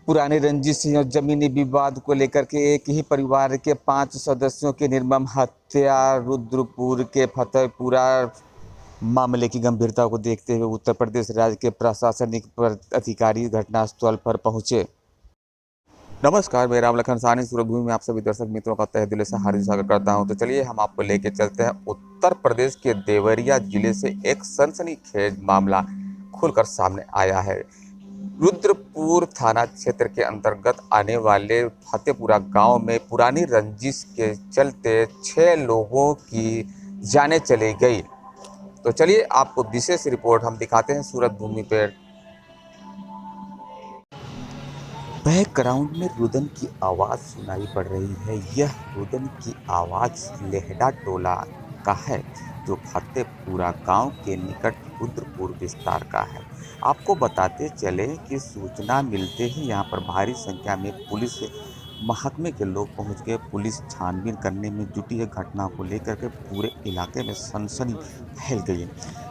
पुरानी रंजिश और जमीनी विवाद को लेकर के एक ही परिवार के 5 सदस्यों की निर्मम हत्या। रुद्रपुर के फतेहपुरा मामले की गंभीरता को देखते हुए उत्तर प्रदेश राज्य के प्रशासनिक अधिकारी घटनास्थल पर पहुंचे। नमस्कार, मैं राम लखन साहनी सूरजभूमि में आप सभी दर्शक मित्रों का तहे दिल से हार्दिक स्वागत करता हूं। तो चलिए हम आपको लेके चलते हैं उत्तर प्रदेश के देवरिया जिले से एक सनसनीखेज मामला खुलकर सामने आया है। रुद्रपुर थाना क्षेत्र के अंतर्गत आने वाले फतेहपुरा गांव में पुरानी रंजिश के चलते 6 लोगों की जानें चली गई। तो चलिए आपको विशेष रिपोर्ट हम दिखाते हैं सूरजभूमि पर। बैकग्राउंड में रुदन की आवाज़ सुनाई पड़ रही है। यह रुदन की आवाज़ लेहड़ा टोला का है जो फतेहपुरा गांव के निकट रुद्रपुर विस्तार का है। आपको बताते चले कि सूचना मिलते ही यहां पर भारी संख्या में पुलिस महकमे के लोग पहुंच गए। पुलिस छानबीन करने में जुटी है। घटना को लेकर के पूरे इलाके में सनसनी फैल गई है।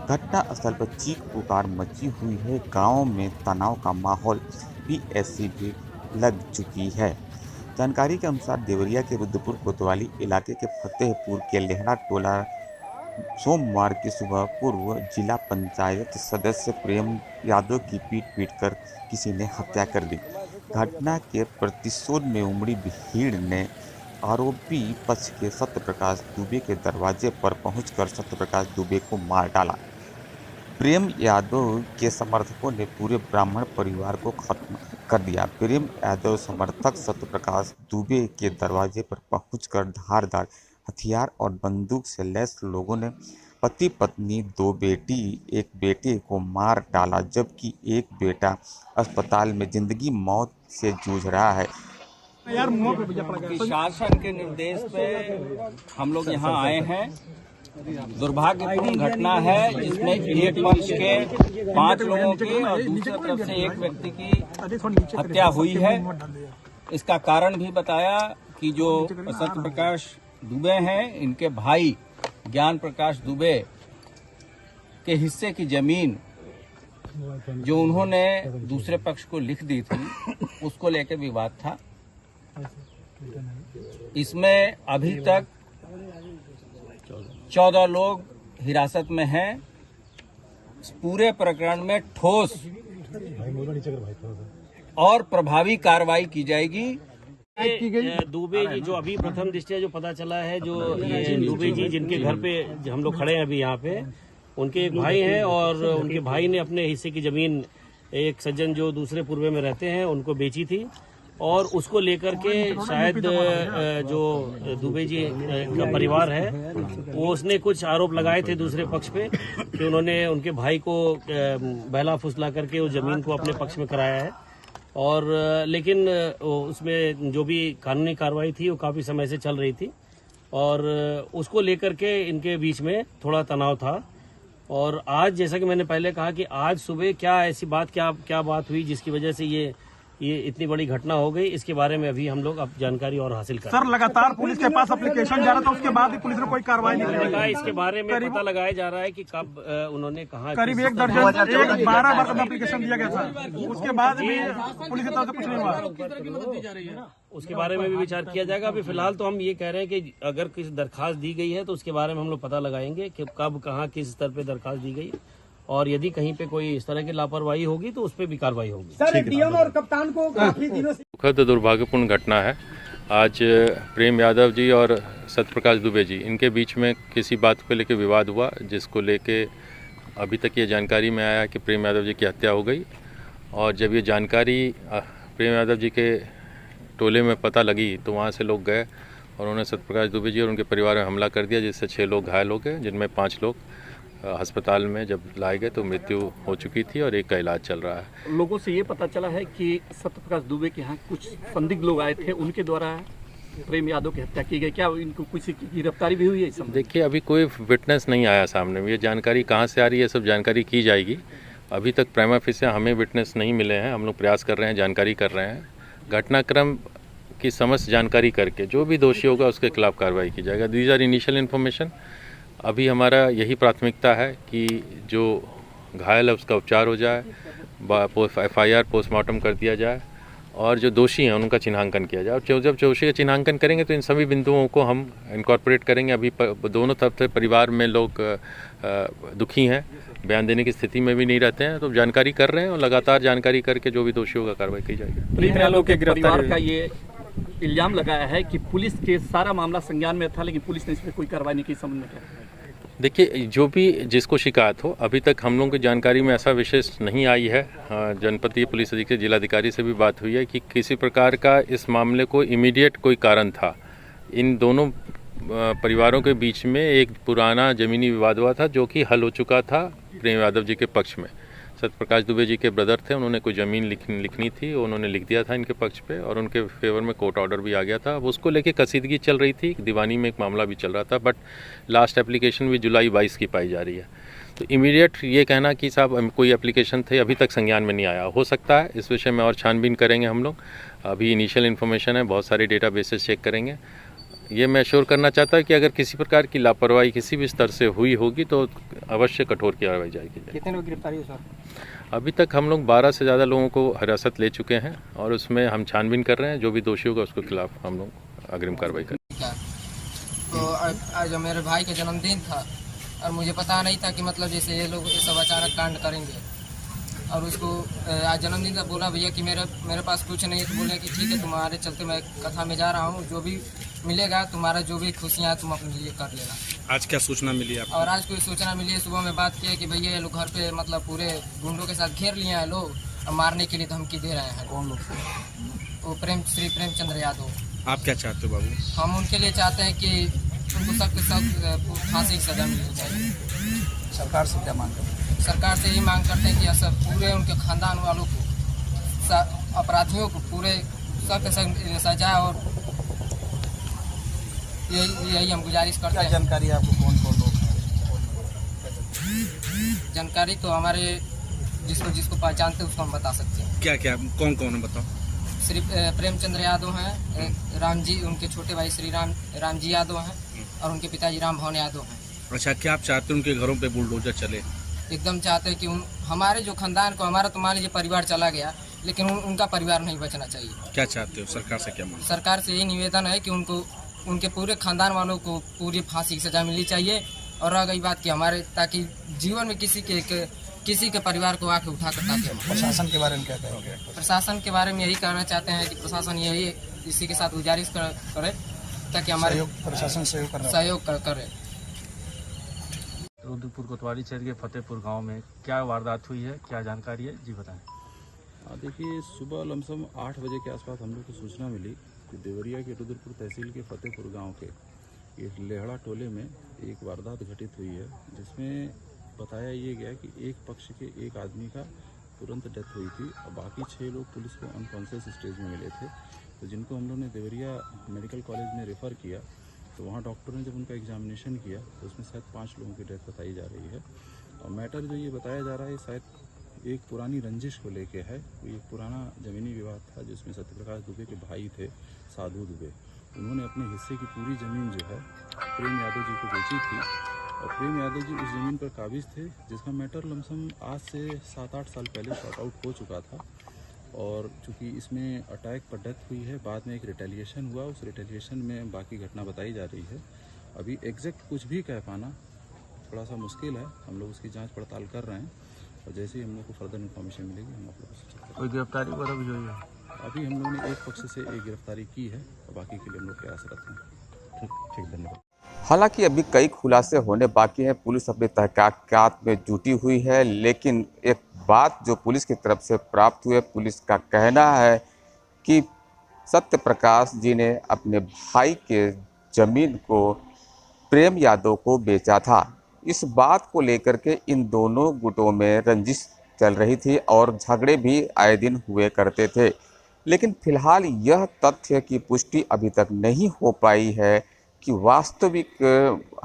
घटना स्थल पर चीख पुकार मची हुई है। गांव में तनाव का माहौल भी ऐसी भी लग चुकी है। जानकारी के अनुसार देवरिया के रुद्रपुर कोतवाली इलाके के फतेहपुर के लेहड़ा टोला सोमवार की सुबह पूर्व जिला पंचायत सदस्य प्रेम यादव की पीट कर किसी ने हत्या कर दी। घटना के प्रतिशोध में उमड़ी भीड़ ने आरोपी पक्ष के सत्यप्रकाश दुबे के दरवाजे पर पहुंचकर सत्यप्रकाश दुबे को मार डाला। प्रेम यादव के समर्थकों ने पूरे ब्राह्मण परिवार को खत्म कर दिया। प्रेम यादव समर्थक सत्यप्रकाश दुबे के दरवाजे पर पहुंचकर धारदार हथियार और बंदूक से लैस लोगों ने पति पत्नी 2 बेटी एक बेटे को मार डाला, जबकि एक बेटा अस्पताल में जिंदगी मौत से जूझ रहा है। शासन के निर्देश पे हम लोग यहाँ आए हैं। दुर्भाग्यपूर्ण घटना है जिसमें एक पक्ष के 5 लोगों की और दूसरी तरफ से एक व्यक्ति की हत्या हुई है। इसका कारण भी बताया कि जो सत्यप्रकाश दुबे हैं, इनके भाई ज्ञान प्रकाश दुबे के हिस्से की जमीन जो उन्होंने दूसरे पक्ष को लिख दी थी, उसको लेकर विवाद था। इसमें अभी तक 14 लोग हिरासत में हैं। पूरे प्रकरण में ठोस और प्रभावी कार्रवाई की जाएगी। दुबे जी जो अभी प्रथम दृष्टया जो पता चला है, जो ये दुबे जी जिनके घर पे हम लोग खड़े हैं अभी यहाँ पे, उनके एक भाई हैं और उनके भाई ने अपने हिस्से की जमीन एक सज्जन जो दूसरे पूर्वे में रहते हैं उनको बेची थी और उसको लेकर के शायद जो दुबे जी का परिवार है वो उसने कुछ आरोप लगाए थे दूसरे पक्ष पे कि उन्होंने उनके भाई को बहला फुसला करके उस जमीन को अपने पक्ष में कराया है। और लेकिन उसमें जो भी कानूनी कार्रवाई थी वो काफ़ी समय से चल रही थी और उसको लेकर के इनके बीच में थोड़ा तनाव था। और आज जैसा कि मैंने पहले कहा कि आज सुबह क्या ऐसी बात क्या बात हुई जिसकी वजह से ये इतनी बड़ी घटना हो गई, इसके बारे में अभी हम लोग अब जानकारी और हासिल कर। सर, लगातार पुलिस के पास एप्लीकेशन जा रहा था, उसके बाद भी पुलिस ने कोई कार्रवाई नहीं की। इसके बारे में पता लगाया जा रहा है कि कब उन्होंने कहा। करीब 1 दर्जन 12 बार का एप्लीकेशन दिया गया था, उसके बाद भी पुलिस की तरफ से कुछ नहीं हुआ। उसके बारे में भी विचार किया जाएगा। अभी फिलहाल तो हम ये कह रहे हैं कि अगर किसी दरखास्त दी गई है तो उसके बारे में हम लोग पता लगाएंगे कि कब कहाँ किस स्तर पे दरखास्त दी गई और यदि कहीं पे कोई इस तरह की लापरवाही होगी तो उस पर भी कार्रवाई होगी। सर, डीएम और कप्तान को काफी दिनों से दुखद दुर्भाग्यपूर्ण घटना है। आज प्रेम यादव जी और सत्यप्रकाश दुबे जी इनके बीच में किसी बात को लेकर विवाद हुआ, जिसको लेके अभी तक ये जानकारी में आया कि प्रेम यादव जी की हत्या हो गई। और जब ये जानकारी प्रेम यादव जी के टोले में पता लगी तो वहाँ से लोग गए और उन्होंने सत्यप्रकाश दुबे जी और उनके परिवार में हमला कर दिया, जिससे 6 लोग घायल हो गए, जिनमें 5 लोग अस्पताल में जब लाए गए तो मृत्यु हो चुकी थी और एक का इलाज चल रहा है। लोगों से ये पता चला है कि सत्यप्रकाश दुबे के यहाँ कुछ संदिग्ध लोग आए थे, उनके द्वारा प्रेम यादव की हत्या की गई। क्या इनको किसी की गिरफ्तारी भी हुई है? देखिए, अभी कोई विटनेस नहीं आया सामने। ये जानकारी कहाँ से आ रही है, सब जानकारी की जाएगी। अभी तक प्राइमा फेसिया हमें विटनेस नहीं मिले हैं। हम लोग प्रयास कर रहे हैं, जानकारी कर रहे हैं। घटनाक्रम की समस्त जानकारी करके जो भी दोषी होगा उसके खिलाफ कार्रवाई की जाएगा। These are initial information. अभी हमारा यही प्राथमिकता है कि जो घायल है उसका उपचार हो जाए, FIR पोस्टमार्टम कर दिया जाए और जो दोषी हैं उनका चिन्हांकन किया जाए। और जब दोषी का चिन्हांकन करेंगे तो इन सभी बिंदुओं को हम इनकॉर्पोरेट करेंगे। अभी दोनों तरफ से परिवार में लोग दुखी हैं, बयान देने की स्थिति में भी नहीं रहते हैं, तो जानकारी कर रहे हैं और लगातार जानकारी करके जो भी दोषी होगा कार्रवाई की जाएगी। परिवार का ये इल्जाम लगाया है कि पुलिस के सारा मामला संज्ञान में था, लेकिन पुलिस ने इस पर कोई कार्रवाई नहीं की। समझ में क्या? देखिए, जो भी जिसको शिकायत हो, अभी तक हम लोगों की जानकारी में ऐसा विशेष नहीं आई है। जनपदीय पुलिस अधीक्षक जिलाधिकारी से भी बात हुई है कि किसी प्रकार का इस मामले को इमीडिएट कोई कारण था। इन दोनों परिवारों के बीच में एक पुराना ज़मीनी विवाद हुआ था जो कि हल हो चुका था प्रेम यादव जी के पक्ष में। सत्यप्रकाश दुबे जी के ब्रदर थे, उन्होंने कोई ज़मीन लिखनी थी, उन्होंने लिख दिया था इनके पक्ष पे और उनके फेवर में कोर्ट ऑर्डर भी आ गया था। अब उसको लेके कसीदगी चल रही थी, दीवानी में एक मामला भी चल रहा था, बट लास्ट एप्लीकेशन भी जुलाई 22 की पाई जा रही है। तो इमीडिएट ये कहना कि साहब कोई एप्लीकेशन थे अभी तक संज्ञान में नहीं आया, हो सकता है इस विषय में और छानबीन करेंगे हम लोग। अभी इनिशियल इन्फॉर्मेशन है, बहुत सारे डेटा बेसेस चेक करेंगे। ये मैं श्योर करना चाहता हूँ कि अगर किसी प्रकार की लापरवाही किसी भी स्तर से हुई होगी तो अवश्य कठोर कार्रवाई जाएगी। कितने लोग गिरफ्तार हुए सर? अभी तक हम लोग 12 से ज़्यादा लोगों को हिरासत ले चुके हैं और उसमें हम छानबीन कर रहे हैं। जो भी दोषी होगा उसके खिलाफ हम लोग अग्रिम कार्रवाई करेंगे। तो आज मेरे भाई का जन्मदिन था और मुझे पता नहीं था कि मतलब जैसे ये लोग ये सब अचानक कांड करेंगे। और उसको आज जन्मदिन था, बोला भैया कि मेरे पास कुछ नहीं है, तो बोले कि ठीक है तुम्हारे चलते मैं कथा में जा रहा हूँ, जो भी मिलेगा तुम्हारा जो भी खुशियाँ तुम अपने लिए कर लेना। आज क्या सूचना मिली आपको? और आज कोई सूचना मिली है, सुबह में बात की है कि भैया ये लोग घर पे मतलब पूरे गुंडों के साथ घेर लिए हैं लोग और मारने के लिए धमकी दे रहे हैं। कौन लोग? वो श्री प्रेमचंद्र यादव। आप क्या चाहते हो बाबू? हम उनके लिए चाहते हैं कि उनको सख्त फांसी की सजा मिलनी चाहिए। सरकार से क्या मांग करते हैं? सरकार से यही मांग करते हैं कि सब पूरे उनके खानदान वालों को, अपराधियों को पूरे सख्त सजा, और यही हम गुजारिश करते हैं। जानकारी आपको कौन लोग? जानकारी तो हमारे जिसको पहचानते हैं उसको हम बता सकते हैं। क्या क्या कौन है बताओ? श्री प्रेमचंद्र यादव हैं, राम जी उनके छोटे भाई श्री राम जी यादव हैं और उनके पिताजी राम भवन यादव हैं। अच्छा, क्या आप चाहते हैं उनके घरों पे बुलडोजर चले? एकदम चाहते हैं कि हमारे जो खानदान को, हमारा तो मान लीजिए परिवार चला गया, लेकिन उनका परिवार नहीं बचना चाहिए। क्या चाहते हो? सरकार से क्या मांग? सरकार से यही निवेदन है कि उनके पूरे खानदान वालों को पूरी फांसी की सजा मिलनी चाहिए। और रह गई बात कि हमारे, ताकि जीवन में किसी के परिवार को आके उठा कर ताकि प्रशासन के बारे में क्या कहोगे? प्रशासन के बारे में यही कहना चाहते हैं कि प्रशासन यही इसी के साथ गुजारिश करे ताकि हमारे प्रशासन सहयोग करे। रुद्रपुर कोतवाली क्षेत्र के फतेहपुर गांव में क्या वारदात हुई है, क्या जानकारी है जी बताएं। देखिए, सुबह लमसम 8 बजे के आसपास हम लोग को सूचना मिली कि देवरिया के रुद्रपुर तहसील के फतेहपुर गांव के एक लेहड़ा टोले में एक वारदात घटित हुई है, जिसमें बताया ये गया कि एक पक्ष के एक आदमी का तुरंत डेथ हुई थी और बाकी 6 लोग पुलिस को अनकॉन्शियस स्टेज में मिले थे। तो जिनको हम लोग ने देवरिया मेडिकल कॉलेज में रेफ़र किया, तो वहाँ डॉक्टर ने जब उनका एग्जामिनेशन किया तो उसमें शायद 5 लोगों की डेथ बताई जा रही है। और मैटर जो ये बताया जा रहा है शायद एक पुरानी रंजिश को लेके है। कोई एक पुराना ज़मीनी विवाद था जिसमें सत्यप्रकाश दुबे के भाई थे साधु दुबे, उन्होंने अपने हिस्से की पूरी ज़मीन जो है प्रेम यादव जी को बेची थी और प्रेम यादव जी उस ज़मीन पर काबिज थे, जिसका मैटर लमसम आज से 7-8 साल पहले शॉर्ट आउट हो चुका था। और चूँकि इसमें अटैक पर डेथ हुई है, बाद में एक रिटेलिएशन हुआ, उस रिटेलिएशन में बाकी घटना बताई जा रही है। अभी एग्जैक्ट कुछ भी कह पाना थोड़ा सा मुश्किल है, हम लोग उसकी जांच पड़ताल कर रहे हैं और जैसे ही हम लोग को फर्दर इन्फॉर्मेशन मिलेगी हम आप लोगों को सूचित करेंगे। कोई गिरफ्तारी वगैरह भी हुई है? अभी हम लोगों ने एक पक्ष से एक गिरफ्तारी की है और बाकी के लिए हम लोग प्रयासरत हैं। ठीक, धन्यवाद। हालांकि अभी कई खुलासे होने बाकी हैं, पुलिस अपनी तहकीकात में जुटी हुई है, लेकिन एक बात जो पुलिस की तरफ से प्राप्त हुई है, पुलिस का कहना है कि सत्यप्रकाश जी ने अपने भाई के ज़मीन को प्रेम यादव को बेचा था। इस बात को लेकर के इन दोनों गुटों में रंजिश चल रही थी और झगड़े भी आए दिन हुए करते थे। लेकिन फिलहाल यह तथ्य की पुष्टि अभी तक नहीं हो पाई है कि वास्तविक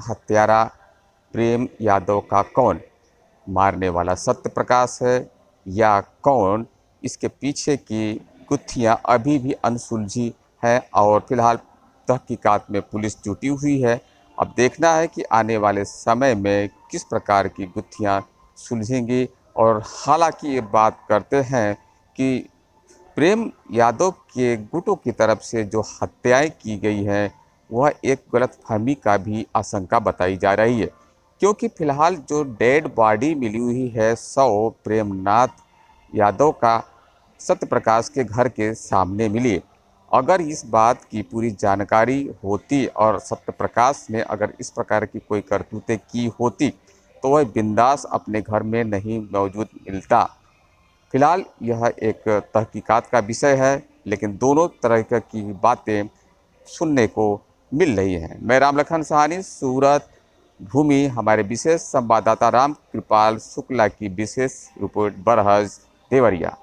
हत्यारा प्रेम यादव का कौन, मारने वाला सत्यप्रकाश है या कौन, इसके पीछे की गुत्थियां अभी भी अनसुलझी हैं और फिलहाल तहकीकात में पुलिस जुटी हुई है। अब देखना है कि आने वाले समय में किस प्रकार की गुत्थियां सुलझेंगी। और हालांकि ये बात करते हैं कि प्रेम यादव के गुटों की तरफ से जो हत्याएं की गई हैं वह एक गलतफहमी का भी आशंका बताई जा रही है, क्योंकि फिलहाल जो डेड बॉडी मिली हुई है शव प्रेमनाथ यादव का सत्यप्रकाश के घर के सामने मिली। अगर इस बात की पूरी जानकारी होती और सत्यप्रकाश ने अगर इस प्रकार की कोई करतूतें की होती तो वह बिंदास अपने घर में नहीं मौजूद मिलता। फिलहाल यह एक तहकीकात का विषय है, लेकिन दोनों तरह की बातें सुनने को मिल रही हैं। मैं रामलखन सहानी, सूरत भूमि। हमारे विशेष संवाददाता राम कृपाल शुक्ला की विशेष रिपोर्ट, बरहज देवरिया।